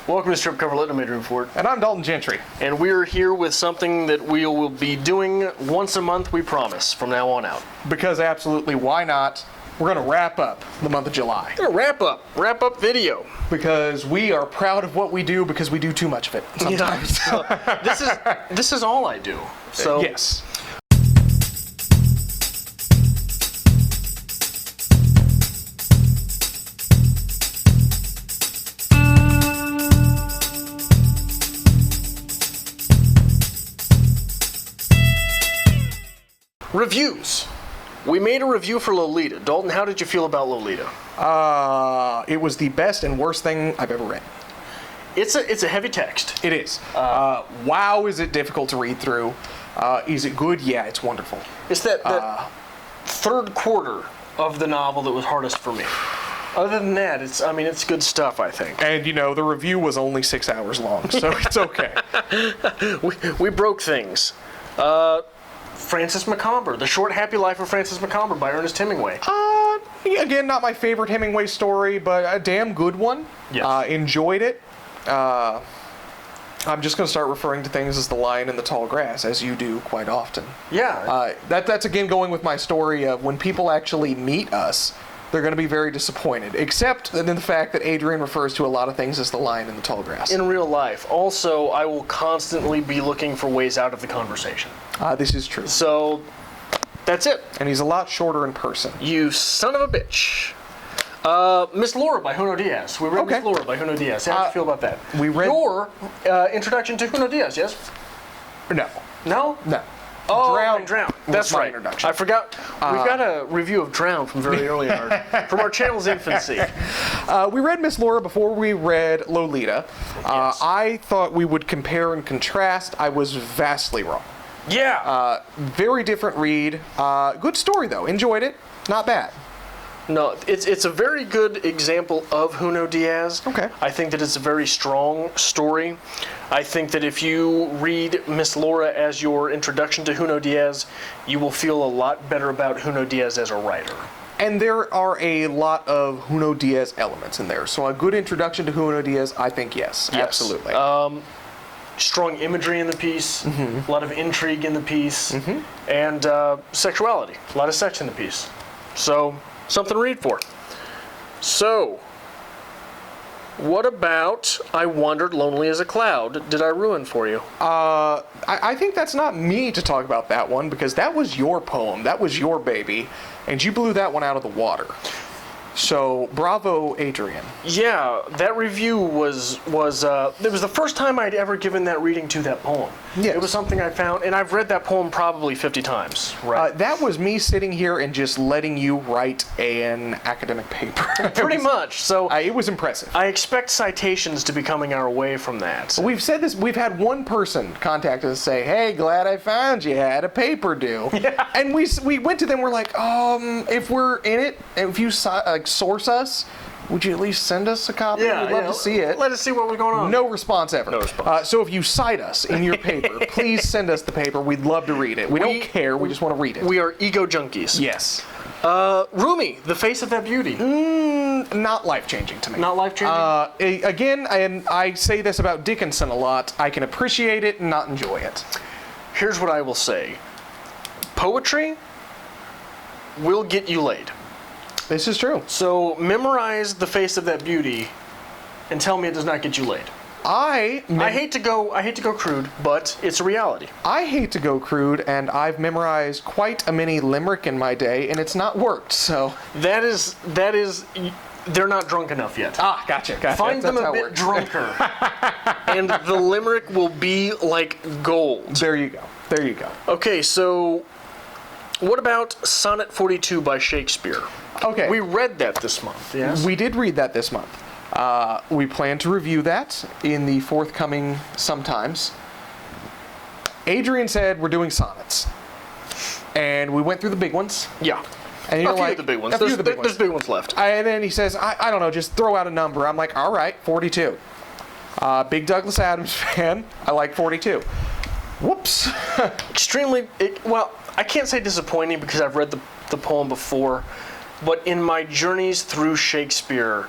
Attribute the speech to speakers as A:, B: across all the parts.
A: Welcome to Strip Cover Lit. I'm Adrian Fort.
B: And I'm Dalton Gentry.
A: And we're here with something that we will be doing once a month, we promise, from now on out.
B: Because absolutely, why not? We're going to wrap up the month of July.
A: We're going to wrap up video.
B: Because we are proud of what we do because we do too much of it sometimes.
A: Yeah. This is all I do. So
B: yes.
A: Reviews. We made a review for Lolita. Dalton, how did you feel about Lolita?
B: It was the best and worst thing I've ever read.
A: It's a heavy text.
B: It is. Wow, is it difficult to read through? Is it good? Yeah, it's wonderful.
A: It's that third quarter of the novel that was hardest for me. Other than that, it's good stuff, I think.
B: And, the review was only 6 hours long, so it's okay.
A: we broke things. Francis Macomber, The Short Happy Life of Francis Macomber by Ernest Hemingway.
B: Again, not my favorite Hemingway story, but a damn good one.
A: Yes.
B: Enjoyed it. I'm just going to start referring to things as the lion in the tall grass, as you do quite often.
A: Yeah.
B: That's again going with my story of when people actually meet us, they're going to be very disappointed, except in the fact that Adrian refers to a lot of things as the lion in the tall grass.
A: In real life. Also, I will constantly be looking for ways out of the conversation.
B: This is true.
A: So, that's it.
B: And he's a lot shorter in person.
A: You son of a bitch. Miss Laura by Junot Diaz. We read Miss Laura by Junot Diaz. How do you feel about that?
B: We read
A: your introduction to Junot Diaz, yes?
B: No.
A: No?
B: No.
A: Oh,
B: Drown.
A: That's
B: my
A: right.
B: Introduction.
A: I forgot. We've got a review of Drown from very early from our channel's infancy.
B: We read Miss Laura before we read Lolita.
A: Yes.
B: I thought we would compare and contrast. I was vastly wrong.
A: Yeah.
B: Very different read. Good story, though. Enjoyed it. Not bad.
A: No, it's a very good example of Junot Diaz.
B: Okay.
A: I think that it's a very strong story. I think that if you read Miss Laura as your introduction to Junot Diaz, you will feel a lot better about Junot Diaz as a writer.
B: And there are a lot of Junot Diaz elements in there. So a good introduction to Junot Diaz, I think yes. Absolutely.
A: Strong imagery in the piece, a lot of intrigue in the piece, and sexuality. A lot of sex in the piece. So, something to read for. So, what about I Wandered Lonely as a Cloud? Did I ruin for you?
B: I think that's not me to talk about that one, because that was your poem. That was your baby. And you blew that one out of the water. So, bravo, Adrian.
A: Yeah, that review was it was the first time I'd ever given that reading to that poem.
B: Yes.
A: It was something I found, and I've read that poem probably 50 times. Right.
B: That was me sitting here and just letting you write an academic paper.
A: Pretty much. So
B: it was impressive.
A: I expect citations to be coming our way from that.
B: We've said this. We've had one person contact us and say, "Hey, glad I found you. Had a paper due."
A: Yeah.
B: And we went to them. We're like, if we're in it, if you source us, would you at least send us a copy?
A: Yeah,
B: We'd love to see it.
A: Let us see what was going on.
B: No response ever.
A: No response.
B: So if you cite us in your paper, please send us the paper. We'd love to read it. We don't care. We just want to read it.
A: We are ego junkies.
B: Yes.
A: Rumi, The Face of That Beauty.
B: Not life-changing to me.
A: Not life-changing?
B: Again, and I say this about Dickinson a lot, I can appreciate it and not enjoy it.
A: Here's what I will say. Poetry will get you laid.
B: This is true.
A: So memorize The Face of That Beauty and tell me it does not get you laid. I hate to go crude, but it's a reality.
B: I hate to go crude, and I've memorized quite a mini limerick in my day, and it's not worked, so...
A: That is... They're not drunk enough yet.
B: Gotcha.
A: Find them a bit drunker, and the limerick will be like gold.
B: There you go.
A: Okay, so what about Sonnet 42 by Shakespeare?
B: Okay.
A: We read that this month, yes?
B: We did read that this month. We plan to review that in the forthcoming sometimes. Adrian said we're doing sonnets. And we went through the big ones.
A: Yeah.
B: And you're
A: a few of the big ones. There's big ones left.
B: And then he says, I don't know, just throw out a number. I'm like, all right, 42. Big Douglas Adams fan. I like 42. Whoops.
A: Extremely, well, I can't say disappointing because I've read the poem before, but in my journeys through Shakespeare,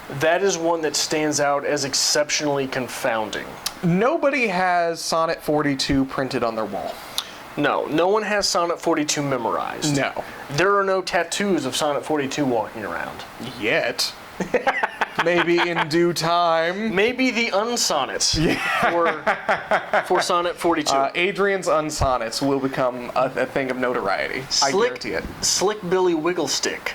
A: that is one that stands out as exceptionally confounding.
B: Nobody has Sonnet 42 printed on their wall.
A: No one has Sonnet 42 memorized.
B: No.
A: There are no tattoos of Sonnet 42 walking around.
B: Yet. Maybe in due time.
A: Maybe the unsonnet for Sonnet 42.
B: Adrian's unsonnets will become a thing of notoriety. I guarantee it.
A: Slick Billy Wigglestick.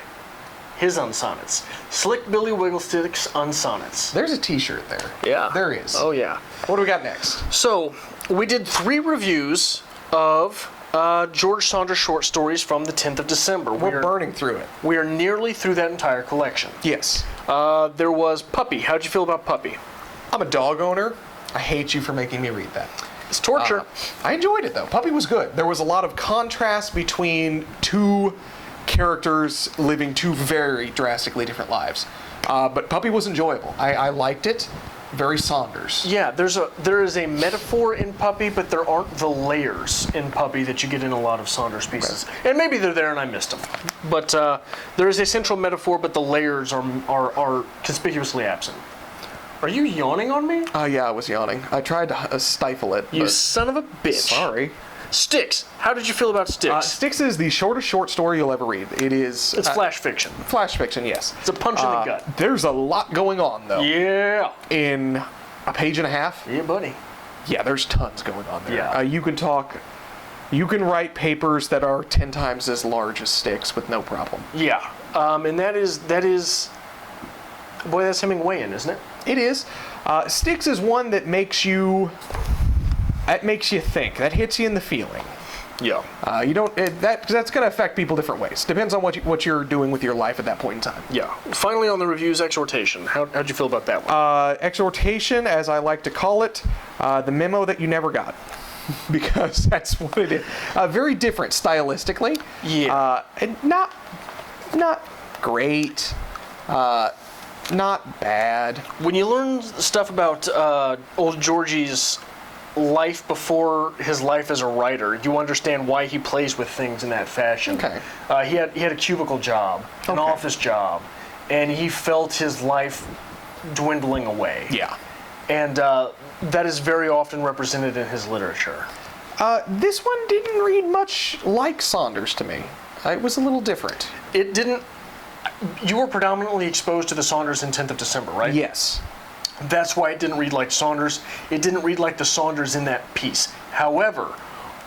A: His unsonnets. Slick Billy Wigglestick's unsonnets.
B: There's a t-shirt there.
A: Yeah.
B: There is.
A: Oh, yeah.
B: What do we got next?
A: So, we did 3 reviews of George Saunders short stories from the 10th of December.
B: We're burning through it.
A: We are nearly through that entire collection.
B: Yes.
A: There was Puppy. How'd you feel about Puppy?
B: I'm a dog owner. I hate you for making me read that.
A: It's torture.
B: I enjoyed it, though. Puppy was good. There was a lot of contrast between 2 characters living 2 very drastically different lives. But Puppy was enjoyable. I liked it. Very Saunders.
A: Yeah, there is a metaphor in Puppy, but there aren't the layers in Puppy that you get in a lot of Saunders pieces. Right. And maybe they're there and I missed them. But there is a central metaphor, but the layers are conspicuously absent. Are you yawning on me?
B: Yeah, I was yawning. I tried to stifle it.
A: You son of a bitch.
B: Sorry.
A: Sticks. How did you feel about Sticks?
B: Sticks is the shortest short story you'll ever read. It's
A: flash fiction.
B: Flash fiction, yes.
A: It's a punch in the gut.
B: There's a lot going on, though.
A: Yeah.
B: In a page and a half.
A: Yeah, buddy.
B: Yeah, there's tons going on there.
A: Yeah.
B: You can write papers that are 10 times as large as Sticks with no problem.
A: Yeah. And that is, boy, that's Hemingwayan, isn't it?
B: It is. Sticks is one that makes you think. That hits you in the feeling.
A: Yeah.
B: That's going to affect people different ways. Depends on what you're doing with your life at that point in time.
A: Yeah. Finally, on the reviews, Exhortation. How'd you feel about that one?
B: Exhortation, as I like to call it, the memo that you never got. Because that's what it is. Very different stylistically.
A: Yeah.
B: And not great. Not bad.
A: When you learn stuff about old Georgie's life before his life as a writer, you understand why he plays with things in that fashion.
B: Okay.
A: He had a cubicle job, an office job, and he felt his life dwindling away.
B: Yeah.
A: And that is very often represented in his literature.
B: This one didn't read much like Saunders to me. It was a little different.
A: It didn't. You were predominantly exposed to the Saunders in 10th of December, right?
B: Yes.
A: That's why it didn't read like Saunders. It didn't read like the Saunders in that piece. However,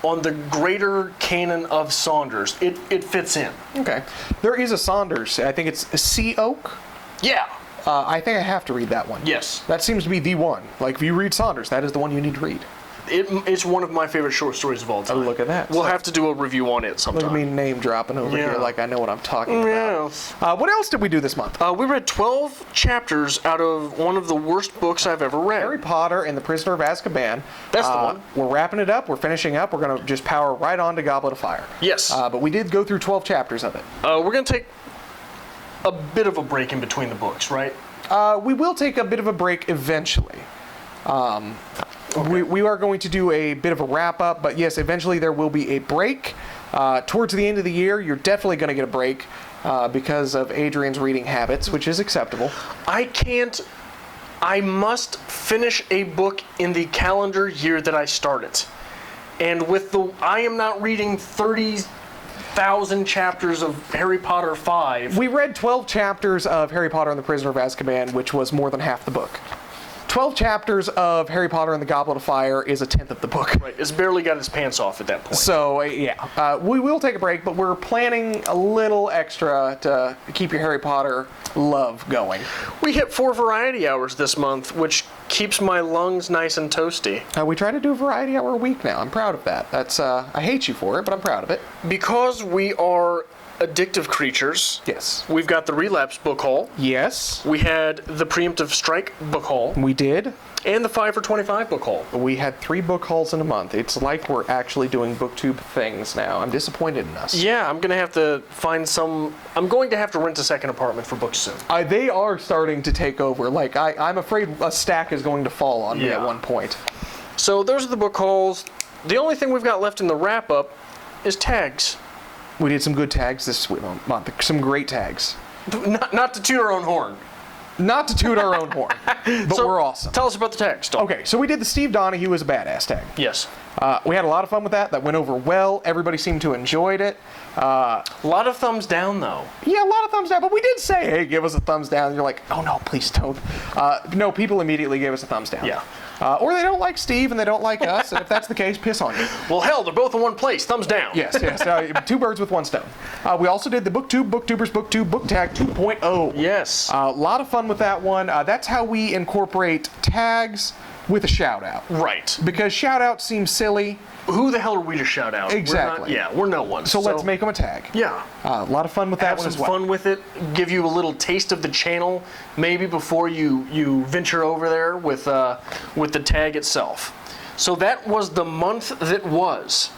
A: on the greater canon of Saunders, it fits in.
B: Okay. There is a Saunders. I think it's Sea Oak.
A: Yeah.
B: I think I have to read that one.
A: Yes.
B: That seems to be the one. Like, if you read Saunders, that is the one you need to read.
A: It's one of my favorite short stories of all time.
B: Oh, look at that.
A: We'll have to do a review on it sometime.
B: Look at me name dropping over here like I know what I'm talking about.
A: Yes.
B: What else did we do this month?
A: We read 12 chapters out of one of the worst books I've ever read.
B: Harry Potter and the Prisoner of Azkaban.
A: That's the one.
B: We're wrapping it up. We're finishing up. We're going to just power right on to Goblet of Fire.
A: Yes.
B: But we did go through 12 chapters of it.
A: We're going to take a bit of a break in between the books, right?
B: We will take a bit of a break eventually. We are going to do a bit of a wrap-up, but yes, eventually there will be a break. Towards the end of the year, you're definitely going to get a break because of Adrian's reading habits, which is acceptable.
A: I must finish a book in the calendar year that I start it. And I am not reading 30,000 chapters of Harry Potter 5.
B: We read 12 chapters of Harry Potter and the Prisoner of Azkaban, which was more than half the book. 12 chapters of Harry Potter and the Goblet of Fire is a tenth of the book.
A: Right, it's barely got his pants off at that point.
B: So, we will take a break, but we're planning a little extra to keep your Harry Potter love going.
A: We hit 4 variety hours this month, which keeps my lungs nice and toasty.
B: We try to do a variety hour a week now. I'm proud of that. That's I hate you for it, but I'm proud of it.
A: Because we are addictive creatures.
B: Yes.
A: We've got the Relapse book haul.
B: Yes.
A: We had the Preemptive Strike book haul.
B: We did.
A: And the 5 for 25 book haul.
B: We had 3 book hauls in a month. It's like we're actually doing BookTube things now. I'm disappointed in us.
A: Yeah, I'm going to have to find I'm going to have to rent a second apartment for books soon.
B: They are starting to take over. Like, I'm afraid a stack is going to fall on me at one point.
A: So those are the book hauls. The only thing we've got left in the wrap-up is tags.
B: We did some good tags this month. Some great tags.
A: Not to toot our own horn,
B: Not to toot our own horn, but
A: So,
B: we're awesome.
A: Tell us about the tags, Dalton.
B: Okay, so we did the Steve Donahue as a badass tag.
A: Yes.
B: We had a lot of fun with that. That went over well. Everybody seemed to enjoyed it.
A: A lot of thumbs down, though.
B: Yeah, a lot of thumbs down, but we did say, hey, give us a thumbs down. And you're like, oh no, please don't. No, people immediately gave us a thumbs down.
A: Yeah.
B: Or they don't like Steve and they don't like us, and if that's the case, piss on you.
A: Well, hell, they're both in one place. Thumbs down.
B: Yes. Two birds with one stone. We also did the BookTube, BookTubers, BookTube, Book Tag 2.0.
A: Yes.
B: A lot of fun with that one. That's how we incorporate tags with a shout out.
A: Right.
B: Because shout outs seem silly,
A: Who the hell are we to shout out?
B: Exactly.
A: We're no one.
B: so let's make them a tag.
A: Yeah.
B: A lot of fun with that
A: Have
B: one
A: some
B: as well.
A: fun with it. Give you a little taste of the channel, maybe before you venture over there with the tag itself. So that was the month that was.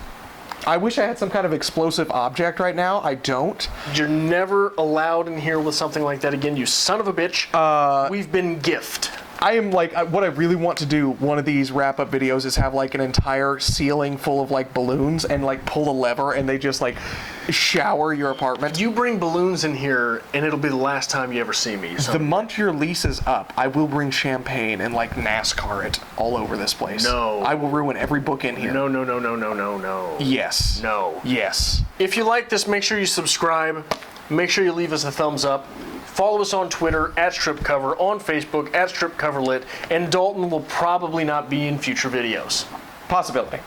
B: I wish I had some kind of explosive object right now. I don't.
A: You're never allowed in here with something like that again, you son of a bitch. We've been gift.
B: I am like, what I really want to do, one of these wrap-up videos, is have like an entire ceiling full of like balloons and like pull a lever and they just like shower your apartment.
A: You bring balloons in here and it'll be the last time you ever see me.
B: The month your lease is up, I will bring champagne and like NASCAR it all over this place.
A: No.
B: I will ruin every book in here.
A: No.
B: Yes.
A: No.
B: Yes.
A: If you like this, make sure you subscribe. Make sure you leave us a thumbs up. Follow us on Twitter, @StripCover, on Facebook, @StripCoverLit, and Dalton will probably not be in future videos.
B: Possibility.